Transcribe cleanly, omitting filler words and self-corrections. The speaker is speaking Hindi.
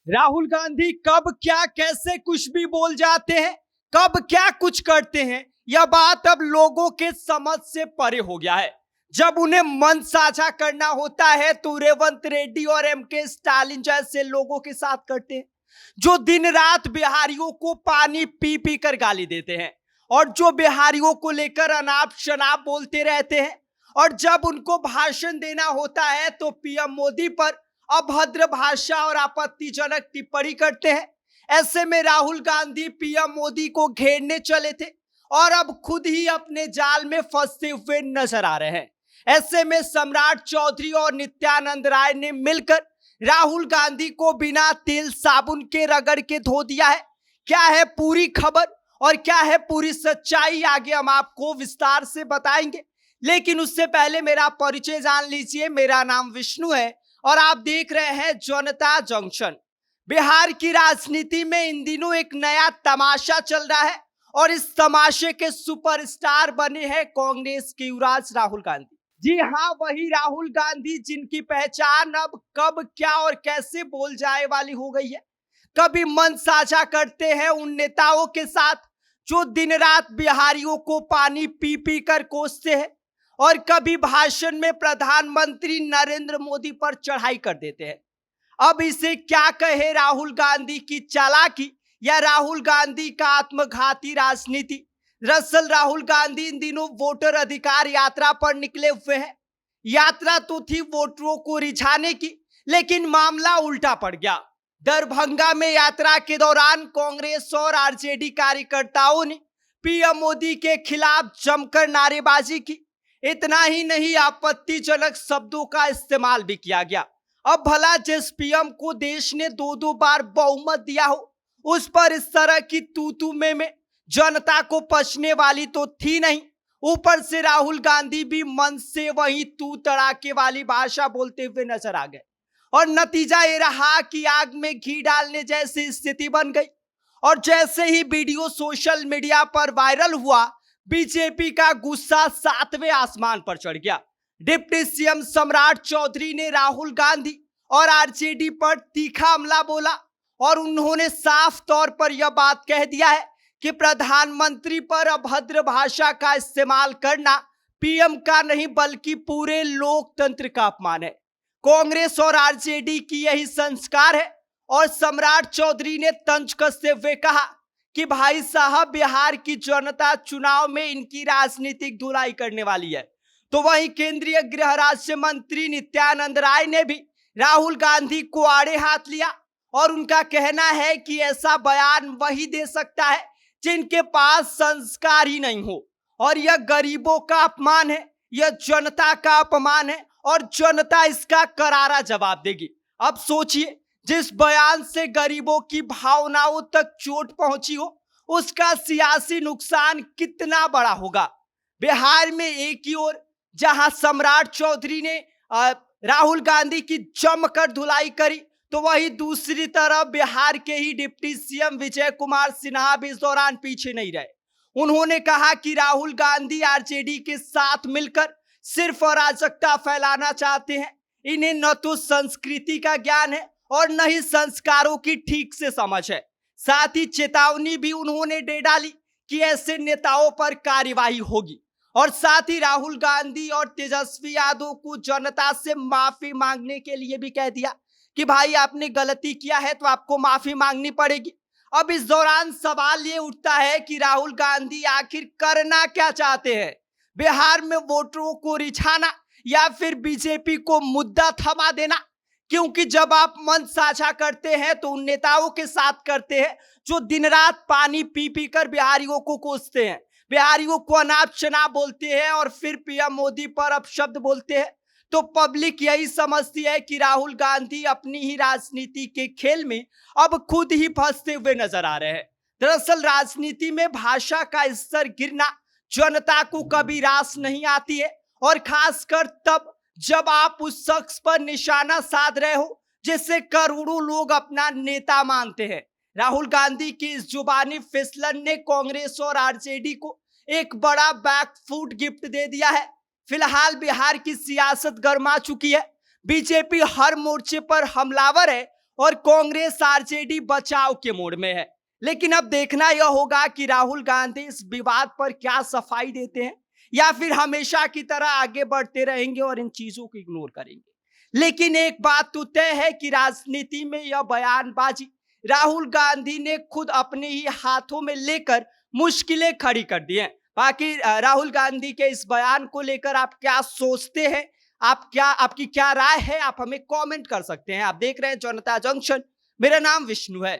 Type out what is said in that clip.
राहुल गांधी कब क्या कैसे कुछ भी बोल जाते हैं, कब क्या कुछ करते हैं, यह बात अब लोगों के समझ से परे हो गया है। जब उन्हें मन साझा करना होता है तो रेवंत रेड्डी और एमके स्टालिन जैसे लोगों के साथ करते हैं, जो दिन रात बिहारियों को पानी पी पी कर गाली देते हैं और जो बिहारियों को लेकर अनाप शनाप बोलते रहते हैं। और जब उनको भाषण देना होता है तो पीएम मोदी पर अभद्र भाषा और आपत्तिजनक टिप्पणी करते हैं। ऐसे में राहुल गांधी पीएम मोदी को घेरने चले थे और अब खुद ही अपने जाल में फंसते हुए नजर आ रहे हैं। ऐसे में सम्राट चौधरी और नित्यानंद राय ने मिलकर राहुल गांधी को बिना तेल साबुन के रगड़ के धो दिया है। क्या है पूरी खबर और क्या है पूरी सच्चाई, आगे हम आपको विस्तार से बताएंगे। लेकिन उससे पहले मेरा परिचय जान लीजिए। मेरा नाम विष्णु है और आप देख रहे हैं जनता जंक्शन। बिहार की राजनीति में इन दिनों एक नया तमाशा चल रहा है और इस तमाशे के सुपरस्टार बने हैं कांग्रेस के युवराज राहुल गांधी। जी हाँ, वही राहुल गांधी जिनकी पहचान अब कब क्या और कैसे बोल जाए वाली हो गई है। कभी मन साझा करते हैं उन नेताओं के साथ जो दिन रात बिहारियों को पानी पी पी कर कोसते हैं और कभी भाषण में प्रधानमंत्री नरेंद्र मोदी पर चढ़ाई कर देते हैं। अब इसे क्या कहे, राहुल गांधी की चालाकी या राहुल गांधी का आत्मघाती राजनीति। दरअसल राहुल गांधी इन दिनों वोटर अधिकार यात्रा पर निकले हुए हैं। यात्रा तो थी वोटरों को रिझाने की, लेकिन मामला उल्टा पड़ गया। दरभंगा में यात्रा के दौरान कांग्रेस और आरजेडी कार्यकर्ताओं ने पीएम मोदी के खिलाफ जमकर नारेबाजी की। इतना ही नहीं, आपत्तिजनक शब्दों का इस्तेमाल भी किया गया। अब भला जिस पीएम को देश ने दो बार बहुमत दिया हो, उस पर इस तरह की तू में जनता को पचने वाली तो थी नहीं। ऊपर से राहुल गांधी भी मन से वही तू तड़ाके वाली भाषा बोलते हुए नजर आ गए और नतीजा ये रहा कि आग में घी डालने जैसी स्थिति बन गई। और जैसे ही वीडियो सोशल मीडिया पर वायरल हुआ, बीजेपी का गुस्सा 7वें आसमान पर चढ़ गया। डिप्टी सीएम सम्राट चौधरी ने राहुल गांधी और आरजेडी पर तीखा हमला बोला और उन्होंने साफ तौर पर यह बात कह दिया है कि प्रधानमंत्री पर अभद्र भाषा का इस्तेमाल करना पीएम का नहीं बल्कि पूरे लोकतंत्र का अपमान है। कांग्रेस और आरजेडी की यही संस्कार है। और सम्राट चौधरी ने तंज कसते हुए कहा कि भाई साहब, बिहार की जनता चुनाव में इनकी राजनीतिक धुलाई करने वाली है। तो वहीं केंद्रीय गृह राज्य मंत्री नित्यानंद राय ने भी राहुल गांधी को आड़े हाथ लिया और उनका कहना है कि ऐसा बयान वही दे सकता है जिनके पास संस्कार ही नहीं हो। और यह गरीबों का अपमान है, यह जनता का अपमान है और जनता इसका करारा जवाब देगी। अब सोचिए, जिस बयान से गरीबों की भावनाओं तक चोट पहुंची हो, उसका सियासी नुकसान कितना बड़ा होगा। बिहार में एक ही ओर जहां सम्राट चौधरी ने राहुल गांधी की जमकर धुलाई करी, तो वही दूसरी तरफ बिहार के ही डिप्टी सीएम विजय कुमार सिन्हा भी इस दौरान पीछे नहीं रहे। उन्होंने कहा कि राहुल गांधी आरजेडी के साथ मिलकर सिर्फ अराजकता फैलाना चाहते हैं। इन्हें न तो संस्कृति का ज्ञान है और न ही संस्कारों की ठीक से समझ है। साथ ही चेतावनी भी उन्होंने दे डाली कि ऐसे नेताओं पर कार्यवाही होगी। और साथ ही राहुल गांधी और तेजस्वी यादव को जनता से माफी मांगने के लिए भी कह दिया कि भाई, आपने गलती किया है तो आपको माफी मांगनी पड़ेगी। अब इस दौरान सवाल ये उठता है कि राहुल गांधी आखिर करना क्या चाहते हैं? बिहार में वोटरों को रिझाना या फिर बीजेपी को मुद्दा थमा देना? क्योंकि जब आप मन साझा करते हैं तो उन नेताओं के साथ करते हैं जो दिन रात पानी पी पी कर बिहारियों को कोसते हैं, बिहारियों को अनाप शनाप बोलते हैं और फिर पीएम मोदी पर अपशब्द बोलते हैं। तो पब्लिक यही समझती है कि राहुल गांधी अपनी ही राजनीति के खेल में अब खुद ही फंसते हुए नजर आ रहे हैं। दरअसल राजनीति में भाषा का स्तर गिरना जनता को कभी रास नहीं आती है, और खासकर तब जब आप उस शख्स पर निशाना साध रहे हो जिसे करोड़ों लोग अपना नेता मानते हैं। राहुल गांधी की इस जुबानी फिसलन ने कांग्रेस और आरजेडी को एक बड़ा बैकफुट गिफ्ट दे दिया है। फिलहाल बिहार की सियासत गर्मा चुकी है। बीजेपी हर मोर्चे पर हमलावर है और कांग्रेस आरजेडी बचाव के मोड में है। लेकिन अब देखना यह होगा कि राहुल गांधी इस विवाद पर क्या सफाई देते हैं या फिर हमेशा की तरह आगे बढ़ते रहेंगे और इन चीजों को इग्नोर करेंगे। लेकिन एक बात तो तय है कि राजनीति में यह बयानबाजी राहुल गांधी ने खुद अपने ही हाथों में लेकर मुश्किलें खड़ी कर दी हैं। बाकी राहुल गांधी के इस बयान को लेकर आप क्या सोचते हैं, आपकी क्या राय है, आप हमें कमेंट कर सकते हैं। आप देख रहे हैं जनता जंक्शन, मेरा नाम विष्णु है।